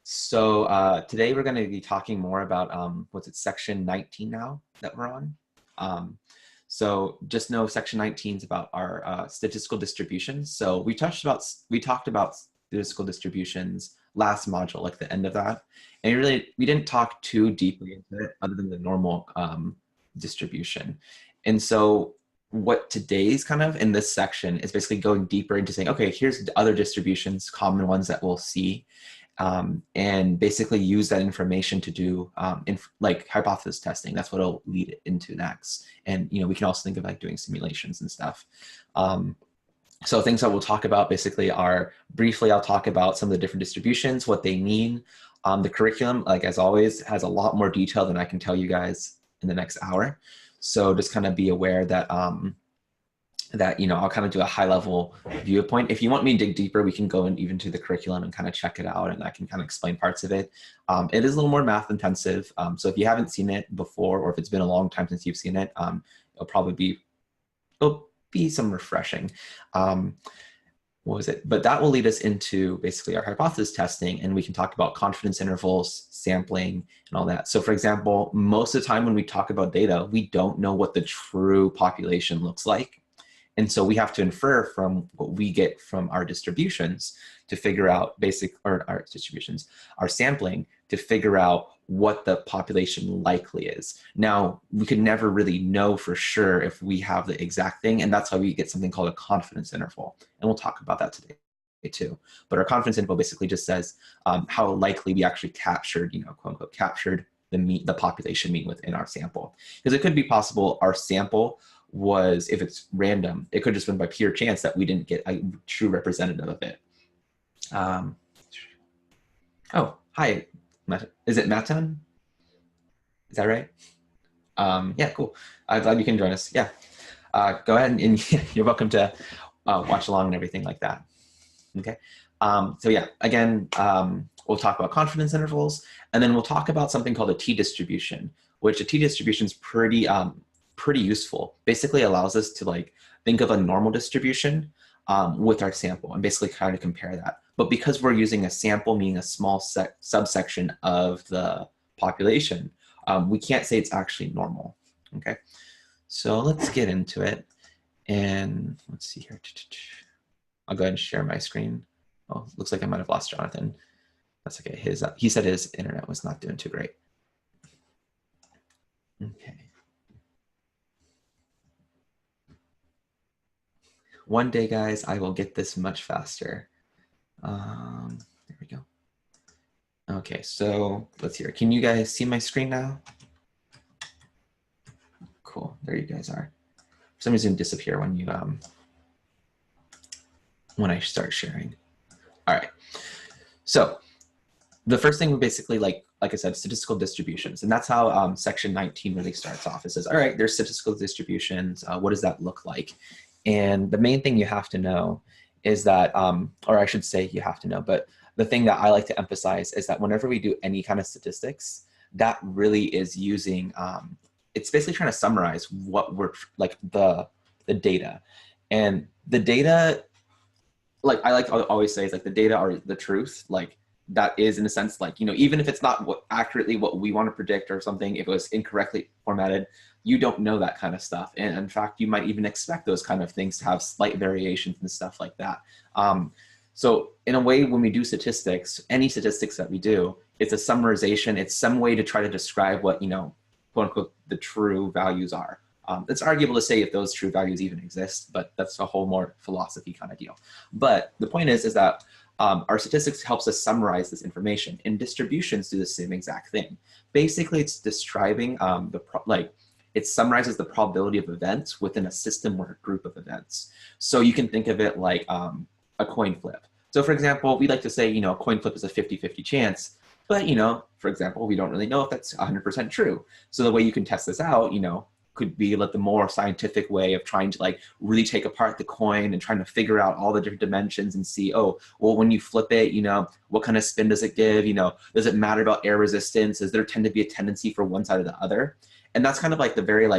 Today we're going to be talking more about, what's it, section 19 now that we're on. So just know section 19 is about our statistical distributions. So we talked about statistical distributions last module, like the end of that. And we didn't talk too deeply into it other than the normal distribution. And so what today's kind of in this section is basically going deeper into saying, okay, here's the other distributions, common ones that we'll see. And basically use that information to do like hypothesis testing. That's what it'll lead into next. And we can also think of like doing simulations and stuff. So things that we'll talk about basically are, briefly, I'll talk about some of the different distributions, what they mean. The curriculum, like as always, has a lot more detail than I can tell you guys in the next hour. So just kind of be aware that I'll kind of do a high-level viewpoint. If you want me to dig deeper, we can go in even to the curriculum and kind of check it out, and I can kind of explain parts of it. It is a little more math intensive, so if you haven't seen it before, or if it's been a long time since you've seen it, it'll be some refreshing. What was it? But that will lead us into basically our hypothesis testing, and we can talk about confidence intervals, sampling, and all that. So for example, most of the time when we talk about data, we don't know what the true population looks like. And so we have to infer from what we get from our distributions to figure out our sampling to figure out what the population likely is. Now, we could never really know for sure if we have the exact thing, and that's how we get something called a confidence interval. And we'll talk about that today too. But our confidence interval basically just says how likely we actually captured, quote unquote, captured the population mean within our sample. Because it could be possible our sample was, if it's random, it could just been by pure chance that we didn't get a true representative of it. Oh, hi, is it Matan? Is that right? Yeah, cool. I'm glad you can join us. Yeah, go ahead and you're welcome to watch along and everything like that. Okay, so yeah, again, we'll talk about confidence intervals, and then we'll talk about something called a t-distribution, which a t-distribution is pretty useful. Basically allows us to like think of a normal distribution with our sample and basically kind of compare that. But because we're using a sample, meaning a small subsection of the population, we can't say it's actually normal. Okay, so let's get into it. And let's see here. I'll go ahead and share my screen. Oh, looks like I might have lost Jonathan. That's okay. He said his internet was not doing too great. Okay. One day, guys, I will get this much faster. There we go. Okay, so let's hear. Can you guys see my screen now? Cool, there you guys are. For some reason, disappear when you when I start sharing. All right. So the first thing we basically, like I said, statistical distributions, and that's how section 19 really starts off. It says, all right, there's statistical distributions. What does that look like? And the main thing you have to know is that, or I should say you have to know, but the thing that I like to emphasize is that whenever we do any kind of statistics, that really is using, it's basically trying to summarize what we're, like the data. And the data, like I like to always say, is like the data are the truth. Like that is in a sense, like, even if it's not accurately what we want to predict or something, if it was incorrectly formatted, you don't know that kind of stuff. And in fact, you might even expect those kind of things to have slight variations and stuff like that. So in a way, when we do statistics, any statistics that we do, it's a summarization. It's some way to try to describe what, quote unquote, the true values are. It's arguable to say if those true values even exist, but that's a whole more philosophy kind of deal. But the point is that our statistics helps us summarize this information, and distributions do the same exact thing. Basically, it's describing it summarizes the probability of events within a system or a group of events. So you can think of it like a coin flip. So for example, we like to say, a coin flip is a 50-50 chance, but for example, we don't really know if that's 100% true. So the way you can test this out, could be like the more scientific way of trying to like really take apart the coin and trying to figure out all the different dimensions and see, oh, well, when you flip it, what kind of spin does it give? Does it matter about air resistance? Does there tend to be a tendency for one side or the other? And that's kind of like the very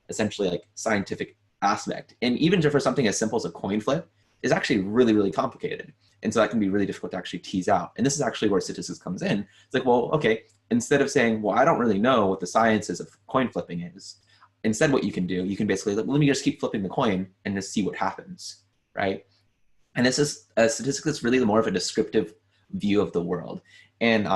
essentially like scientific aspect. And even for something as simple as a coin flip is actually really, really complicated. And so that can be really difficult to actually tease out. And this is actually where statistics comes in. It's like, well, okay, instead of saying, well, I don't really know what the science is of coin flipping is, instead what you can do, you can basically, let me just keep flipping the coin and just see what happens, right? And this is a statistic that's really more of a descriptive view of the world. And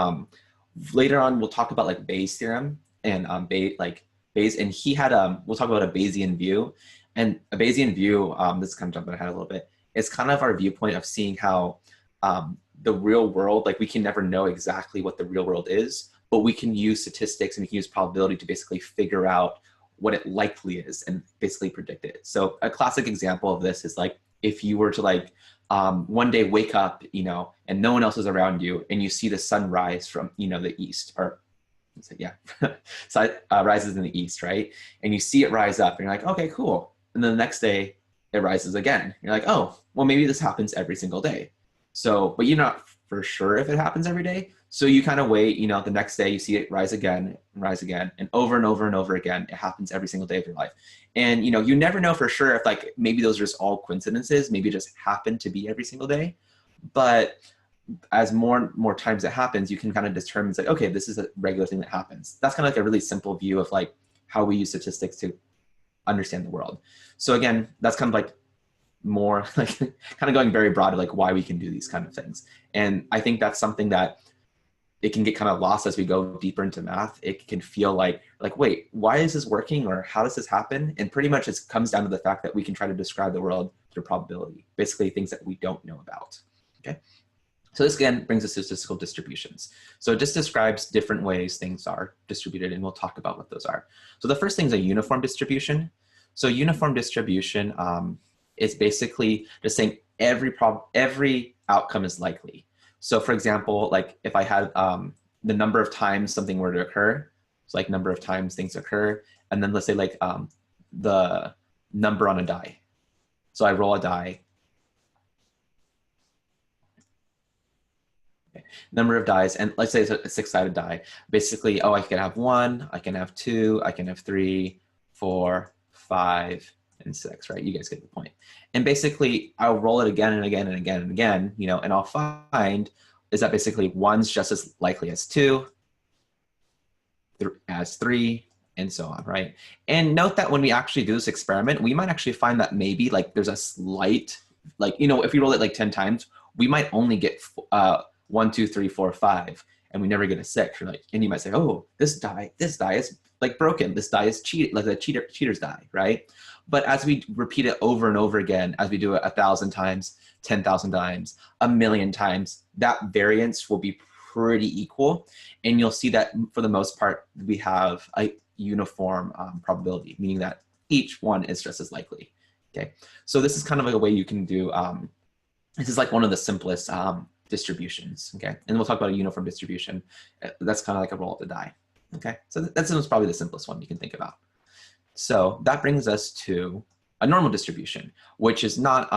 later on, we'll talk about like Bayes' theorem and Bayes, and he had, we'll talk about a Bayesian view. And a Bayesian view, this is kind of jumping ahead a little bit, it's kind of our viewpoint of seeing how the real world, like we can never know exactly what the real world is, but we can use statistics and we can use probability to basically figure out what it likely is and basically predict it. So a classic example of this is like, if you were to like one day wake up, you know, and no one else is around you and you see the sun rise from, you know, the east, or yeah, so rises in the east, right? And you see it rise up and you're like, okay, cool. And then the next day it rises again. You're like, oh, well, maybe this happens every single day. So, but you're not for sure if it happens every day. So you kind of wait, you know, the next day you see it rise again, and over and over and over again, it happens every single day of your life. And, you know, you never know for sure if like, maybe those are just all coincidences, maybe it just happen to be every single day. But as more times it happens, you can kind of determine, like, okay, this is a regular thing that happens. That's kind of like a really simple view of like how we use statistics to understand the world. So again, that's kind of like more like kind of going very broad of like why we can do these kind of things. And I think that's something that it can get kind of lost as we go deeper into math. It can feel like, wait, why is this working, or how does this happen? And pretty much it comes down to the fact that we can try to describe the world through probability, basically things that we don't know about, okay? So this again brings us to statistical distributions. So it just describes different ways things are distributed, and we'll talk about what those are. So the first thing is a uniform distribution. So uniform distribution is basically just saying every outcome is likely. So for example, like if I had the number of times something were to occur, so like number of times things occur, and then let's say like the number on a die. So I roll a die. Okay. Number of dies, and let's say it's a six-sided die. Basically, oh, I can have 1, I can have 2, I can have 3, 4, 5, and 6, right? You guys get the point. And basically, I'll roll it again and again and again and again, you know, and I'll find is that basically 1's just as likely as 2, as 3, and so on, right? And note that when we actually do this experiment, we might actually find that maybe like there's a slight, like, you know, if we roll it like 10 times, we might only get 1, 2, 3, 4, 5, and we never get a 6. You're like, and you might say, oh, this die is like broken. This die is cheated, like the cheater's die, right? But as we repeat it over and over again, as we do it 1,000 times, 10,000 times, 1,000,000 times, that variance will be pretty equal. And you'll see that for the most part, we have a uniform probability, meaning that each one is just as likely, okay? So this is kind of like a way you can do, this is like one of the simplest distributions, okay? And we'll talk about a uniform distribution. That's kind of like a roll of the die, okay? So that's probably the simplest one you can think about. So that brings us to a normal distribution, which is not,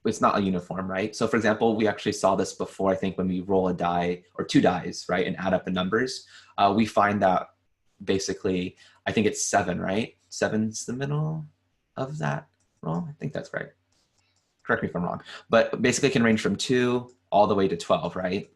it's not a uniform, right? So for example, we actually saw this before, I think when we roll a die or 2 dice, right? And add up the numbers, we find that basically, I think it's 7, right? 7's the middle of that roll. I think that's right. Correct me if I'm wrong, but basically it can range from 2 all the way to 12, right?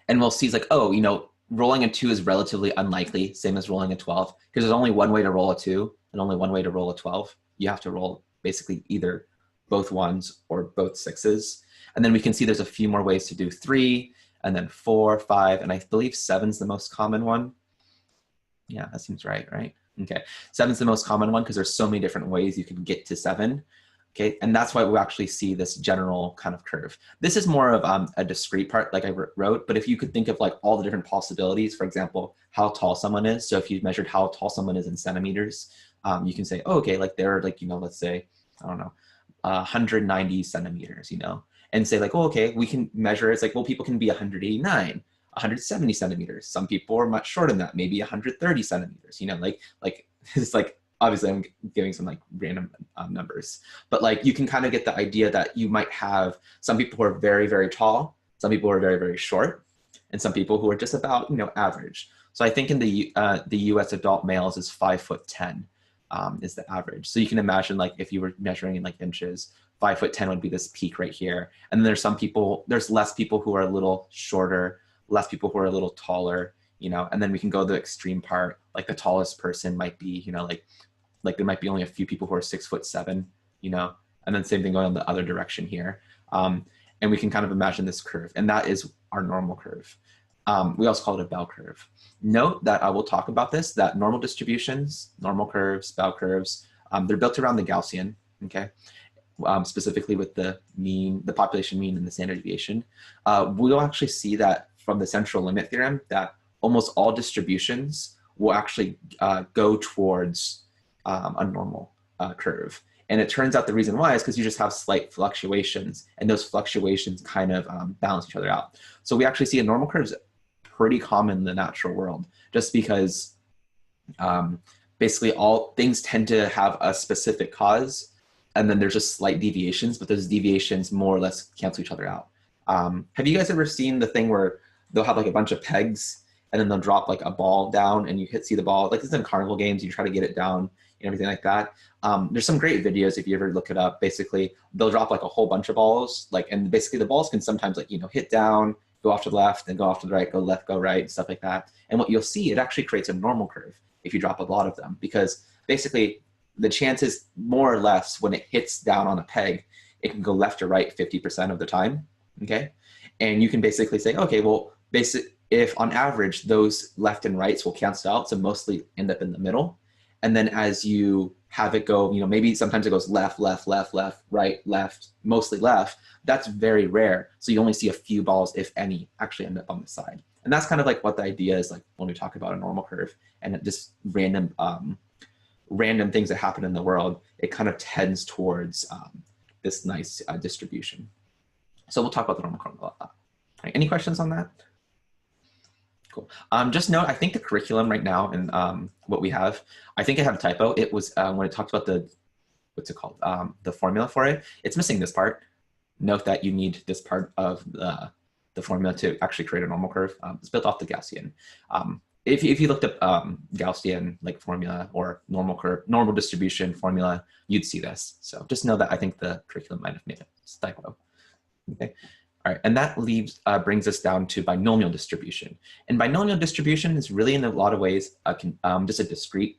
And we'll see it's like, oh, you know, rolling a 2 is relatively unlikely, same as rolling a 12, because there's only one way to roll a 2 and only one way to roll a 12. You have to roll basically either both 1s or both 6s. And then we can see there's a few more ways to do 3, and then 4, 5, and I believe 7's the most common one. Yeah, that seems right? Okay, 7's the most common one because there's so many different ways you can get to 7. Okay, and that's why we actually see this general kind of curve. This is more of a discrete part like I wrote, but if you could think of like all the different possibilities, for example, how tall someone is. So if you measured how tall someone is in centimeters, you can say, oh, okay, like they're like, you know, let's say, I don't know, 190 centimeters, you know, and say like, oh, okay, we can measure, it's like, well, people can be 189, 170 centimeters. Some people are much shorter than that, maybe 130 centimeters, you know, like it's like, obviously I'm giving some like random numbers, but like you can kind of get the idea that you might have some people who are very, very tall, some people who are very, very short, and some people who are just about, you know, average. So I think in the US adult males is 5'10" is the average. So you can imagine like if you were measuring in like inches, 5'10" would be this peak right here. And then there's less people who are a little shorter, less people who are a little taller, and then we can go to the extreme part, like the tallest person might be, like there might be only a few people who are 6'7", and then same thing going on the other direction here. And we can kind of imagine this curve, and that is our normal curve. We also call it a bell curve. Note that I will talk about this, that normal distributions, normal curves, bell curves, they're built around the Gaussian, okay? Specifically with the mean, the population mean and the standard deviation. We'll actually see that from the central limit theorem that almost all distributions will actually go towards a normal curve. And it turns out the reason why is because you just have slight fluctuations, and those fluctuations kind of balance each other out. So we actually see a normal curve is pretty common in the natural world, just because basically all things tend to have a specific cause, and then there's just slight deviations, but those deviations more or less cancel each other out. Have you guys ever seen the thing where they'll have like a bunch of pegs, and then they'll drop like a ball down, and you see the ball, like this is in carnival games, you try to get it down and everything like that. There's some great videos if you ever look it up. Basically, they'll drop like a whole bunch of balls, and basically the balls can sometimes hit down, go off to the left, then go off to the right, go left, go right, stuff like that. And what you'll see, it actually creates a normal curve if you drop a lot of them, because basically the chances more or less when it hits down on a peg, it can go left or right 50% of the time, okay? And you can basically say, okay, well, if on average those left and rights will cancel out, so mostly end up in the middle. And then as you have it go, maybe sometimes it goes left, left, left, left, right, left, mostly left. That's very rare. So you only see a few balls, if any, actually end up on the side. And that's kind of like what the idea is like when we talk about a normal curve and just random things that happen in the world, it kind of tends towards this nice distribution. So we'll talk about the normal curve a lot. All right, any questions on that? Cool. Just note, I think the curriculum right now and what we have, I think I have a typo. It was when it talked about what's it called? The formula for it. It's missing this part. Note that you need this part of the formula to actually create a normal curve. It's built off the Gaussian. If you looked up Gaussian like formula or normal curve, normal distribution formula, you'd see this. So just know that I think the curriculum might have made a typo. Okay. All right, and that brings us down to binomial distribution. And binomial distribution is really in a lot of ways just a discrete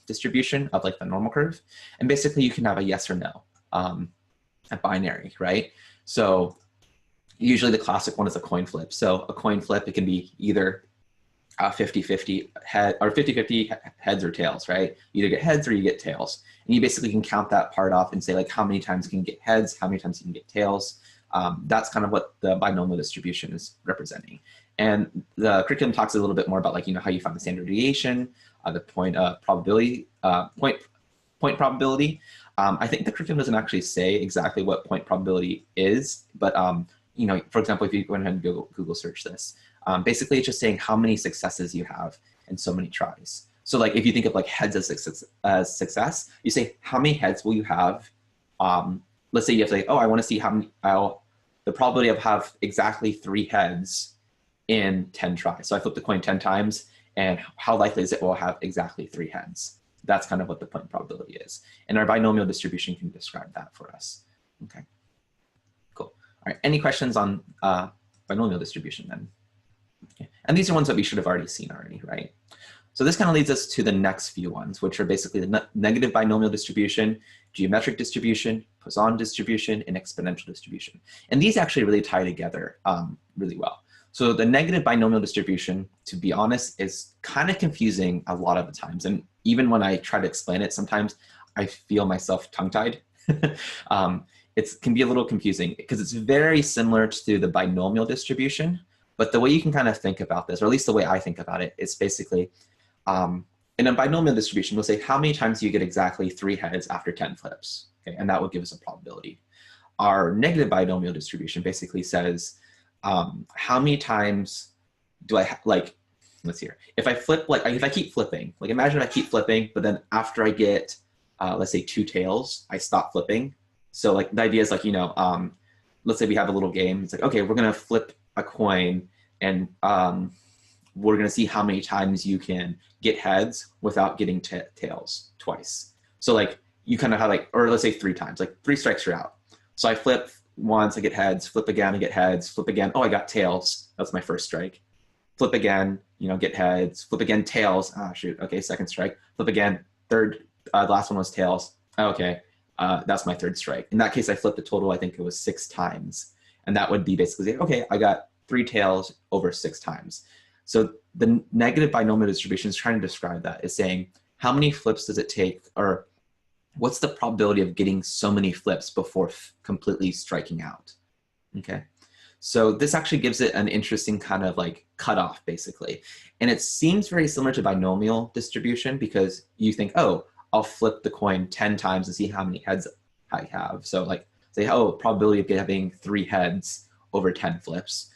distribution of like the normal curve. And basically you can have a yes or no, a binary, right? So usually the classic one is a coin flip. So a coin flip, it can be either 50-50 head or 50-50 heads or tails, right? You either get heads or you get tails. And you basically can count that part off and say like how many times you can get heads, how many times you can get tails. That's kind of what the binomial distribution is representing. And the curriculum talks a little bit more about like, how you find the standard deviation, the point probability, point probability. I think the curriculum doesn't actually say exactly what point probability is, but for example, if you go ahead and Google search this, basically it's just saying how many successes you have in so many tries. So like if you think of like heads as success, you say how many heads will you have? Let's say you have to say, oh, I want to see how many, the probability of have exactly 3 heads in 10 tries. So I flip the coin 10 times, and how likely is it will have exactly 3 heads? That's kind of what the point probability is. And our binomial distribution can describe that for us. Okay, cool. All right, any questions on binomial distribution then? Okay. And these are ones that we should have already seen already, right? So this kind of leads us to the next few ones, which are basically the negative binomial distribution, geometric distribution, Poisson distribution, and exponential distribution. And these actually really tie together really well. So the negative binomial distribution, to be honest, is kind of confusing a lot of the times. And even when I try to explain it, sometimes I feel myself tongue-tied. It can be a little confusing because it's very similar to the binomial distribution. But the way you can kind of think about this, or at least the way I think about it, is basically, in a binomial distribution, we'll say how many times do you get exactly 3 heads after 10 flips, okay? And that will give us a probability. Our negative binomial distribution basically says, how many times do I, let's see here. If I flip, if I keep flipping, imagine I keep flipping, but then after I get, let's say 2 tails, I stop flipping. So the idea is let's say we have a little game. It's like, okay, we're gonna flip a coin and we're going to see how many times you can get heads without getting tails twice. So you kind of have like, or let's say 3 times, like 3 strikes you're out. So I flip once, I get heads, flip again, I get heads, flip again. Oh, I got tails. That's my first strike. Flip again, you know, get heads, flip again, tails. Ah, shoot. Okay, second strike. Flip again, third, the last one was tails. Okay, that's my 3rd strike. In that case, I flipped the total, I think it was 6 times. And that would be basically, okay, I got 3 tails over 6 times. So the negative binomial distribution is trying to describe that. It's saying, how many flips does it take, or what's the probability of getting so many flips before completely striking out? Okay. So this actually gives it an interesting kind of like cutoff, basically. And it seems very similar to binomial distribution because you think, oh, I'll flip the coin 10 times and see how many heads I have. So like say, oh, probability of having 3 heads over 10 flips.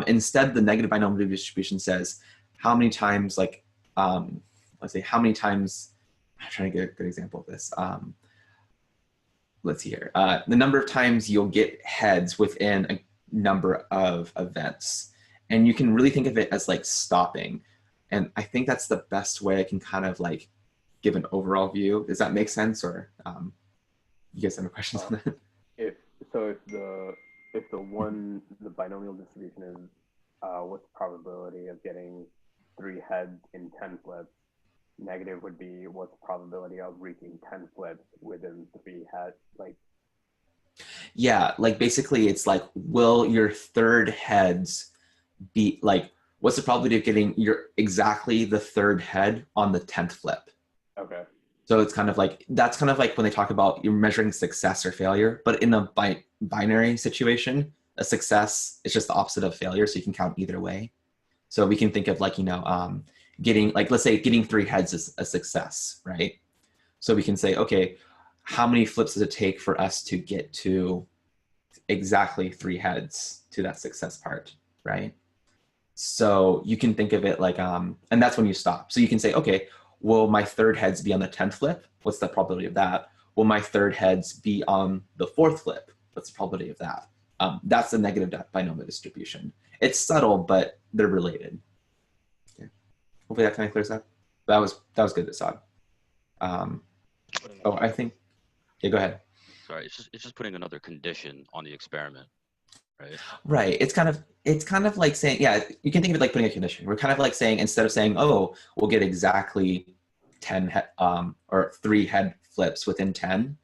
Instead, the negative binomial distribution says how many times, like, let's say how many times, I'm trying to get a good example of this. Let's see here. The number of times you'll get heads within a number of events. And you can really think of it as like stopping. And I think that's the best way I can kind of like give an overall view. Does that make sense? Or you guys have any questions on that? If the binomial distribution is what's the probability of getting 3 heads in 10 flips, negative would be what's the probability of reaching 10 flips within 3 heads, like. Yeah, like basically it's like, will your 3rd heads be like, what's the probability of getting exactly the 3rd head on the 10th flip? Okay. So it's kind of like, that's kind of like when they talk about you're measuring success or failure, but in a binary situation, a success is just the opposite of failure. So you can count either way. So we can think of like, you know, getting like, let's say getting 3 heads is a success, right? So we can say, okay, how many flips does it take for us to get to exactly 3 heads to that success part, right? So you can think of it like, and that's when you stop. So you can say, okay, will my 3rd heads be on the 10th flip? What's the probability of that? Will my 3rd heads be on the 4th flip? What's the probability of that? That's the negative binomial distribution. It's subtle, but they're related. Okay. Hopefully that kind of clears up. That was good, Assad. Oh, I think, yeah, go ahead. Sorry, it's just putting another condition on the experiment, right? Right. It's kind of like saying, yeah, you can think of it like putting a condition. We're kind of like saying, instead of saying, oh, we'll get exactly 10 or 3 head flips within 10,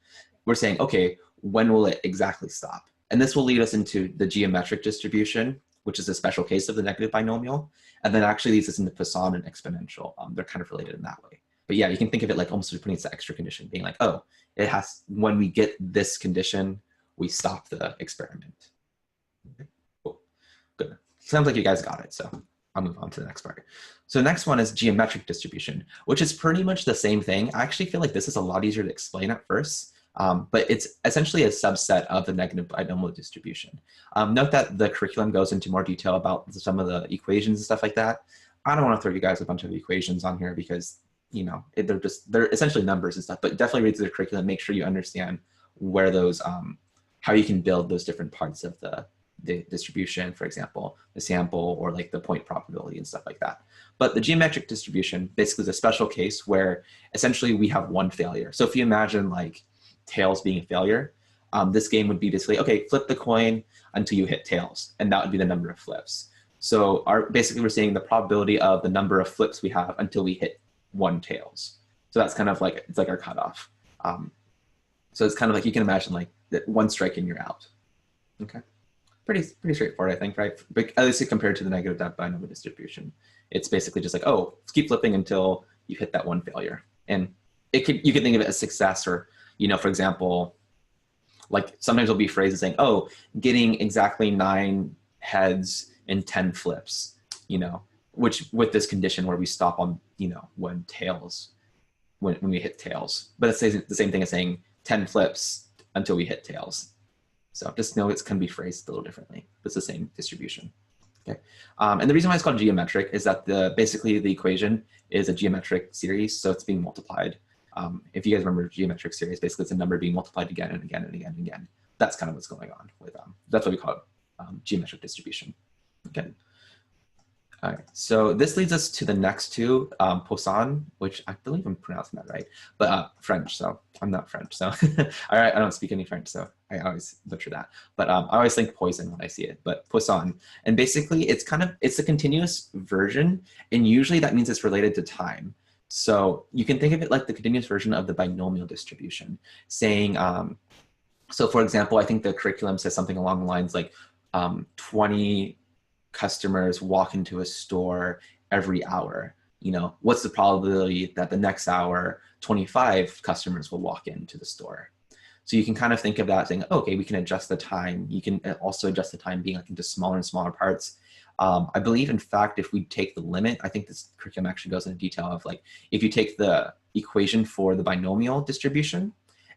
we're saying, okay, when will it exactly stop? And this will lead us into the geometric distribution, which is a special case of the negative binomial, and then actually leads us into Poisson and exponential. They're kind of related in that way. But yeah, you can think of it like almost putting this extra condition, being like, oh, it has, when we get this condition, we stop the experiment. Okay, cool, good. Sounds like you guys got it, so I'll move on to the next part. So the next one is geometric distribution, which is pretty much the same thing. I actually feel like this is a lot easier to explain at first, but it's essentially a subset of the negative binomial distribution. Note that the curriculum goes into more detail about some of the equations and stuff like that. I don't want to throw you guys a bunch of equations on here because, you know, they're essentially numbers and stuff, but definitely read through the curriculum, make sure you understand where those, how you can build those different parts of the distribution, for example, the sample or like the point probability and stuff like that. But the geometric distribution basically is a special case where essentially we have one failure. So if you imagine like tails being a failure, this game would be basically, okay, flip the coin until you hit tails, and that would be the number of flips. So basically we're saying the probability of the number of flips we have until we hit 1 tails. So that's kind of like, it's like our cutoff. So it's kind of like, you can imagine like that 1 strike and you're out. Okay. Pretty straightforward, I think, right? But at least compared to the negative binomial distribution, it's basically just like, oh, keep flipping until you hit that 1 failure. And you could think of it as success, or, you know, for example, like sometimes there'll be phrases saying, oh, getting exactly 9 heads in 10 flips, you know, which with this condition where we stop on, you know, when we hit tails. But it's the same thing as saying 10 flips until we hit tails. So just know it's can be phrased a little differently. It's the same distribution. Okay. And the reason why it's called geometric is that basically the equation is a geometric series, so it's being multiplied. If you guys remember geometric series, basically it's a number being multiplied again and again and again and again. That's kind of what's going on with that's what we call it, geometric distribution. Okay. All right, so this leads us to the next two, Poisson, which I believe I'm pronouncing that right, but French, so I'm not French, so I don't speak any French, so I always butcher that. But I always think Poisson when I see it, but Poisson. And basically it's a continuous version, and usually that means it's related to time. So you can think of it like the continuous version of the binomial distribution, saying, so for example, I think the curriculum says something along the lines like 20 customers walk into a store every hour. You know, what's the probability that the next hour 25 customers will walk into the store? So you can kind of think of that saying, okay, we can adjust the time. You can also adjust the time being like into smaller and smaller parts. I believe, in fact, if we take the limit, I think this curriculum actually goes into detail of like, if you take the equation for the binomial distribution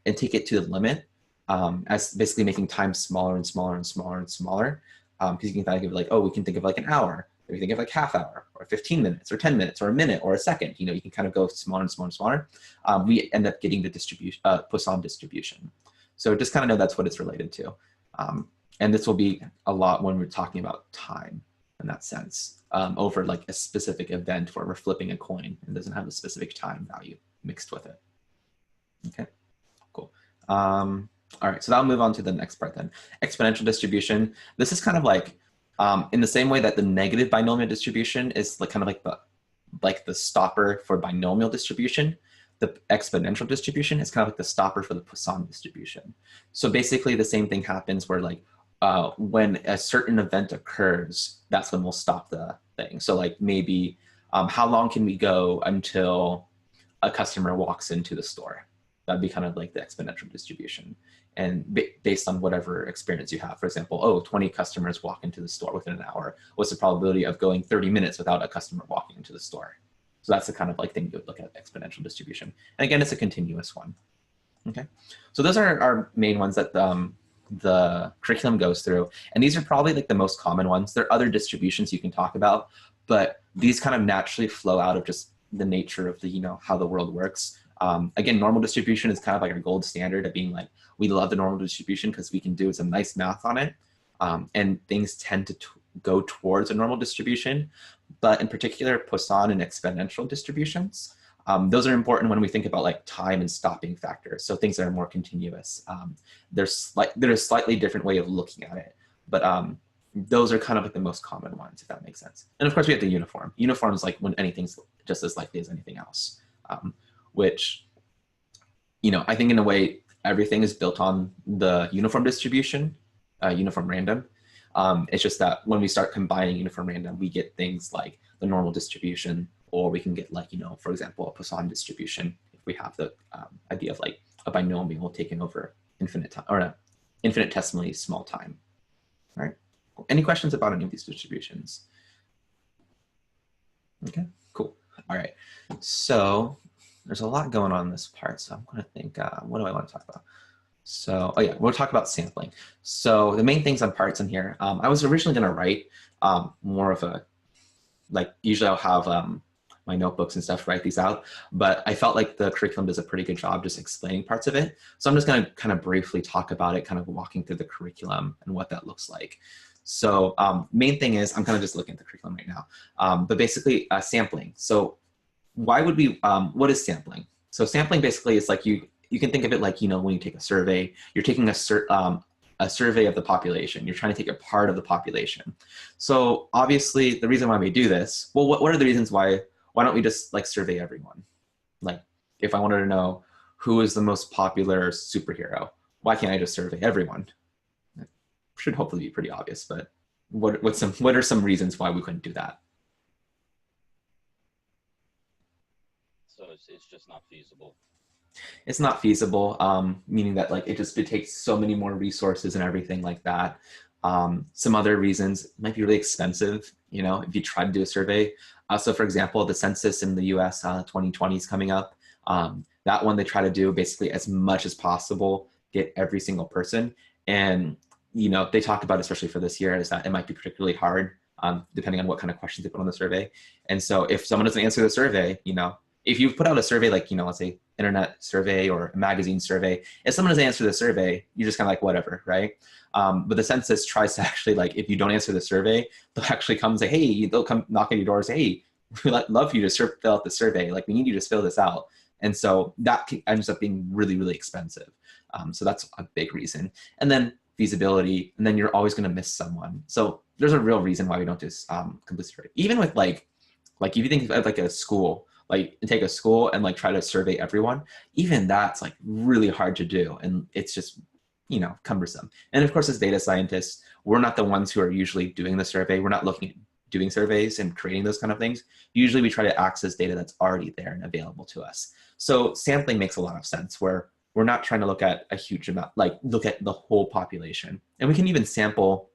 and take it to the limit, as basically making time smaller and smaller and smaller and smaller, because you can think of it like, oh, we can think of like an hour, or you think of like half hour, or 15 minutes, or 10 minutes, or a minute, or a second. You know, you can kind of go smaller and smaller and smaller. We end up getting the distribution, Poisson distribution. So just kind of know that's what it's related to. And this will be a lot when we're talking about time in that sense, over like a specific event where we're flipping a coin and doesn't have a specific time value mixed with it. Okay, cool. All right, so that'll move on to the next part then. Exponential distribution. This is kind of like, in the same way that the negative binomial distribution is like kind of like the stopper for binomial distribution, the exponential distribution is kind of like the stopper for the Poisson distribution. So basically the same thing happens where like, when a certain event occurs, that's when we'll stop the thing. So like maybe, how long can we go until a customer walks into the store? That'd be kind of like the exponential distribution. And based on whatever experience you have, for example, oh, 20 customers walk into the store within an hour. What's the probability of going 30 minutes without a customer walking into the store? So that's the kind of like thing you would look at exponential distribution. And again, it's a continuous one. Okay, so those are our main ones that the curriculum goes through. And these are probably like the most common ones. There are other distributions you can talk about, but these kind of naturally flow out of just the nature of the, you know, how the world works. Again, normal distribution is kind of like our gold standard of being like, we love the normal distribution because we can do some nice math on it. And things tend to go towards a normal distribution, but in particular, Poisson and exponential distributions, those are important when we think about like time and stopping factors. So things that are more continuous. There's a slightly different way of looking at it, but those are kind of like the most common ones, if that makes sense. And of course we have the uniform. Uniform is like when anything's just as likely as anything else, which, you know, I think in a way, everything is built on the uniform distribution, uniform random. It's just that when we start combining uniform random, we get things like the normal distribution, or we can get like, you know, for example, a Poisson distribution if we have the idea of like a binomial taken over infinite time, or infinitesimally small time. All right. Any questions about any of these distributions? Okay, cool. All right. So there's a lot going on in this part. So I'm going to think, what do I want to talk about? So, oh yeah, we'll talk about sampling. So the main things on parts in here, I was originally going to write more of a, like usually I'll have my notebooks and stuff write these out, but I felt like the curriculum does a pretty good job just explaining parts of it. So I'm just going to kind of briefly talk about it, kind of walking through the curriculum and what that looks like. So main thing is, I'm kind of just looking at the curriculum right now, but basically sampling. So why would we, what is sampling? So sampling basically is like you can think of it like, you know, when you take a survey, you're taking a survey of the population. You're trying to take a part of the population. So obviously the reason why we do this, well, what are the reasons why don't we just like survey everyone? Like if I wanted to know who is the most popular superhero, why can't I just survey everyone? It should hopefully be pretty obvious, but what are some reasons why we couldn't do that? So it's just not feasible. It's not feasible, meaning that like it takes so many more resources and everything like that. Some other reasons, it might be really expensive, you know, if you try to do a survey. So for example, the census in the US 2020 is coming up. That one they try to do basically as much as possible, get every single person. And, you know, they talk about, especially for this year, is that it might be particularly hard depending on what kind of questions they put on the survey. And so if someone doesn't answer the survey, you know, if you put out a survey, like, let's say internet survey or a magazine survey, if someone doesn't answer the survey, you're just kind of like, whatever, right? But the census tries to actually, like, if you don't answer the survey, they'll actually come and say, hey, they'll come knock on your door and say, hey, we'd love for you to fill out the survey. Like, we need you to fill this out. And so that ends up being really, really expensive. So that's a big reason. And then feasibility, and then you're always going to miss someone. So there's a real reason why we don't do complete survey. Even with like if you think of like a school, like take a school and like try to survey everyone, even that's like really hard to do. And it's just, cumbersome. And of course, as data scientists, we're not the ones who are usually doing the survey. We're not looking at doing surveys and creating those kind of things. Usually we try to access data that's already there and available to us. So sampling makes a lot of sense, where we're not trying to look at a huge amount, like look at the whole population. And we can even sample,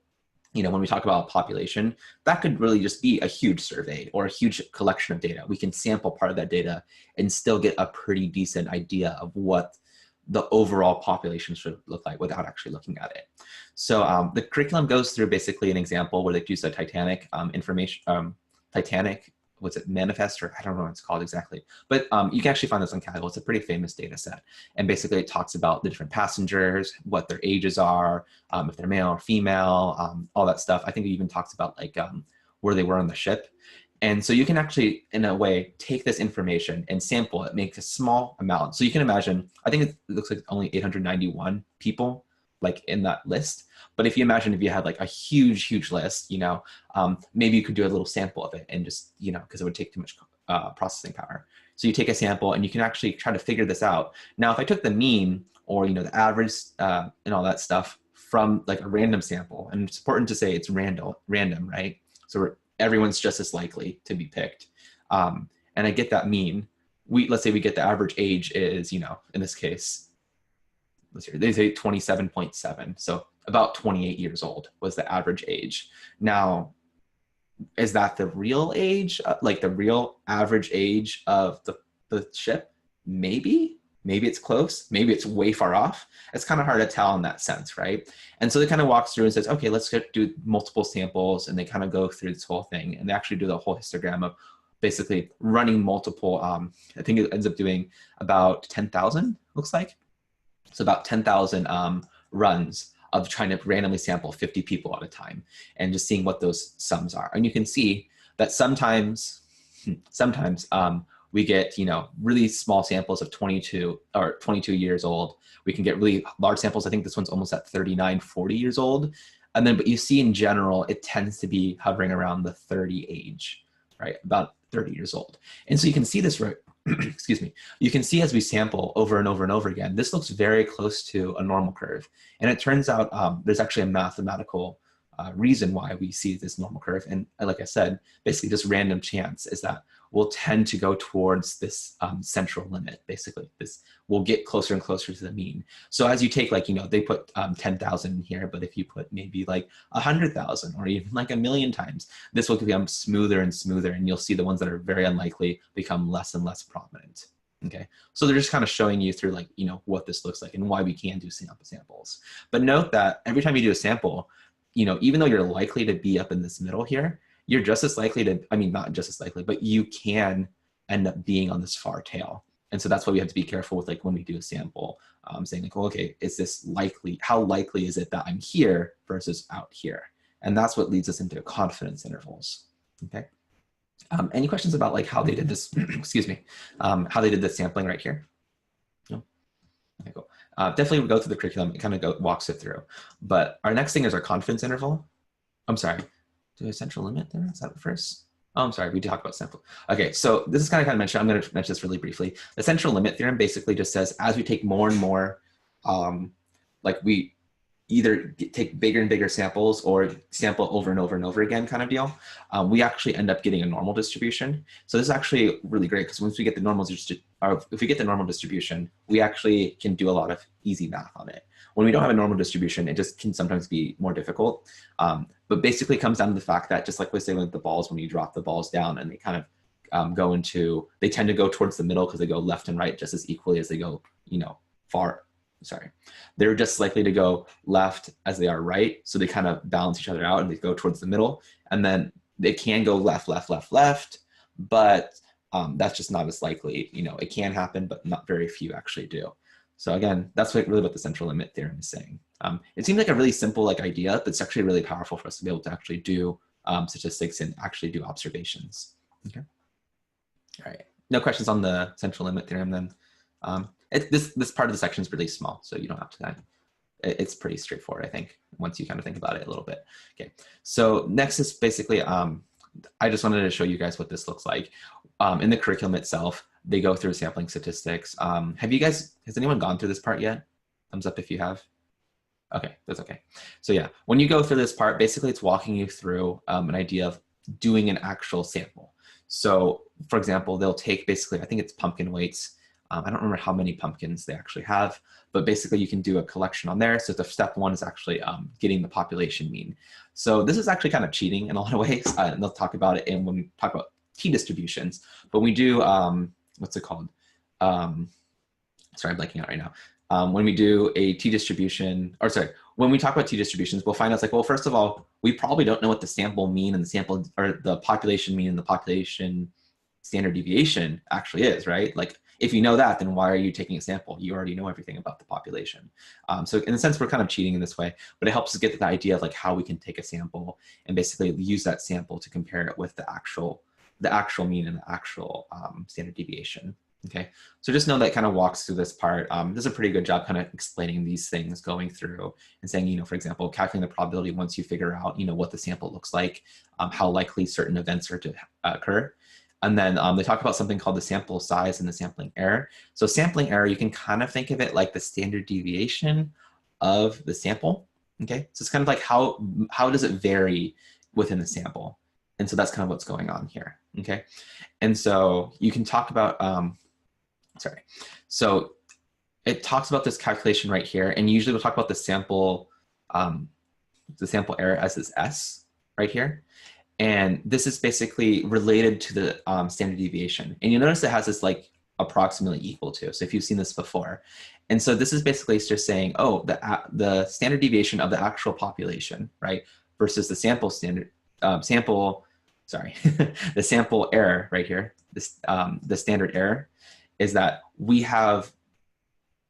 when we talk about population, that could really just be a huge survey or a huge collection of data. We can sample part of that data and still get a pretty decent idea of what the overall population should look like without actually looking at it. So the curriculum goes through basically an example where they use a Titanic manifest, or I don't know what it's called exactly, but you can actually find this on Kaggle. It's a pretty famous data set. And basically it talks about the different passengers, what their ages are, if they're male or female, all that stuff. I think it even talks about like where they were on the ship. And so you can actually, in a way, take this information and sample it, make a small amount. So you can imagine, I think it looks like only 891 people like in that list. But if you imagine if you had like a huge, huge list, maybe you could do a little sample of it and just, because it would take too much processing power. So you take a sample and you can actually try to figure this out. Now, if I took the mean or, the average and all that stuff from like a random sample, and it's important to say it's random, right? So everyone's just as likely to be picked. And I get that mean. Let's say we get the average age is, in this case, they say 27.7. So about 28 years old was the average age. Now, is that the real age, like the real average age of the ship? Maybe it's close. Maybe it's way far off. It's kind of hard to tell in that sense, right? And so they kind of walks through and says, okay, let's do multiple samples. And they kind of go through this whole thing. And they actually do the whole histogram of basically running multiple, I think it ends up doing about 10,000, looks like. So about 10,000 runs of trying to randomly sample 50 people at a time and just seeing what those sums are. And you can see that sometimes we get, really small samples of 22 years old. We can get really large samples. I think this one's almost at 39, 40 years old. And then, but you see in general, it tends to be hovering around the 30 age, right? About 30 years old. And so you can see this, right? Excuse me. You can see as we sample over and over and over again, this looks very close to a normal curve. And it turns out there's actually a mathematical reason why we see this normal curve. And like I said, basically just random chance is that we'll tend to go towards this central limit. Basically, we'll get closer and closer to the mean. So as you take like, they put 10,000 in here, but if you put maybe like 100,000 or even like 1,000,000 times, this will become smoother and smoother, and you'll see the ones that are very unlikely become less and less prominent. Okay, so they're just kind of showing you through like, what this looks like and why we can do samples. But note that every time you do a sample, even though you're likely to be up in this middle here, you're just as likely to, not just as likely, but you can end up being on this far tail. And so that's why we have to be careful with like when we do a sample, saying like, well, okay, is this likely? How likely is it that I'm here versus out here? And that's what leads us into confidence intervals, okay? Any questions about like how they did this, excuse me, how they did this sampling right here? No? Okay, cool. Definitely go through the curriculum, it kind of walks it through. But our next thing is our confidence interval. I'm sorry. Do a central limit there? Is that first? Oh, I'm sorry, we talked about sample. Okay, so this is kind of mentioned. I'm going to mention this really briefly. The central limit theorem basically just says as we take more and more, like we either take bigger and bigger samples or sample over and over and over again kind of deal, we actually end up getting a normal distribution. So this is actually really great because once we get the normal if we get the normal distribution, we actually can do a lot of easy math on it. When we don't have a normal distribution, it just can sometimes be more difficult. But basically it comes down to the fact that just like we say with the balls, when you drop the balls down and they kind of they tend to go towards the middle because they go left and right just as equally as they go, they're just likely to go left as they are right. So they kind of balance each other out and they go towards the middle. And then they can go left, left, left, left. But that's just not as likely. You know, it can happen, but not very few actually do. So again, that's really what the central limit theorem is saying. It seems like a really simple idea, but it's actually really powerful for us to be able to actually do statistics and actually do observations. Okay. All right. No questions on the central limit theorem then. This part of the section is really small, so you don't have to. It's pretty straightforward, I think, once you kind of think about it a little bit. Okay. So next is basically, I just wanted to show you guys what this looks like. In the curriculum itself, they go through sampling statistics. Has anyone gone through this part yet? Thumbs up if you have. Okay, that's okay. So yeah, when you go through this part, basically it's walking you through an idea of doing an actual sample. So for example, they'll take basically, I think it's pumpkin weights. I don't remember how many pumpkins they actually have, but basically you can do a collection on there. So the step one is actually getting the population mean. So this is actually kind of cheating in a lot of ways. And they'll talk about it when we talk about t-distributions, but we do, what's it called? Sorry, I'm blanking out right now. When we do a t-distribution, or sorry, when we talk about t-distributions, we'll find out like, well, first of all, we probably don't know what the sample mean and the sample, or the population mean and the population standard deviation actually is, right? Like, if you know that, then why are you taking a sample? You already know everything about the population. So in a sense, we're kind of cheating in this way, but it helps us get the idea of like how we can take a sample and basically use that sample to compare it with the actual mean and the actual standard deviation. Okay, so just know that kind of walks through this part. Does a pretty good job kind of explaining these things, going through and saying, you know, for example, calculating the probability once you figure out, you know, what the sample looks like, how likely certain events are to occur. And then they talk about something called the sample size and the sampling error. So sampling error, you can kind of think of it like the standard deviation of the sample. Okay, so it's kind of like how does it vary within the sample? And so that's kind of what's going on here. Okay, and so you can talk about, so it talks about this calculation right here, and usually we'll talk about the sample error as this S right here. And this is basically related to the standard deviation. And you notice it has this like approximately equal to. So if you've seen this before. And so this is basically just saying, oh, the standard deviation of the actual population, right? Versus the sample standard, the sample error right here, this, the standard error is that we have,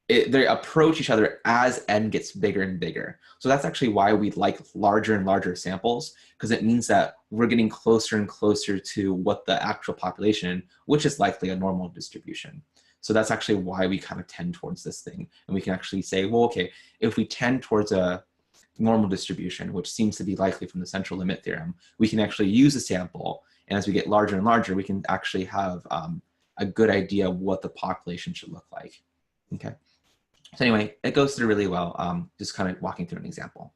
they approach each other as n gets bigger and bigger. So that's actually why we like larger and larger samples, because it means that we're getting closer and closer to what the actual population, which is likely a normal distribution. So that's actually why we kind of tend towards this thing. And we can actually say, well, okay, if we tend towards a normal distribution, which seems to be likely from the central limit theorem, we can actually use a sample. And as we get larger and larger, we can actually have a good idea of what the population should look like. Okay. So anyway, it goes through really well, just kind of walking through an example.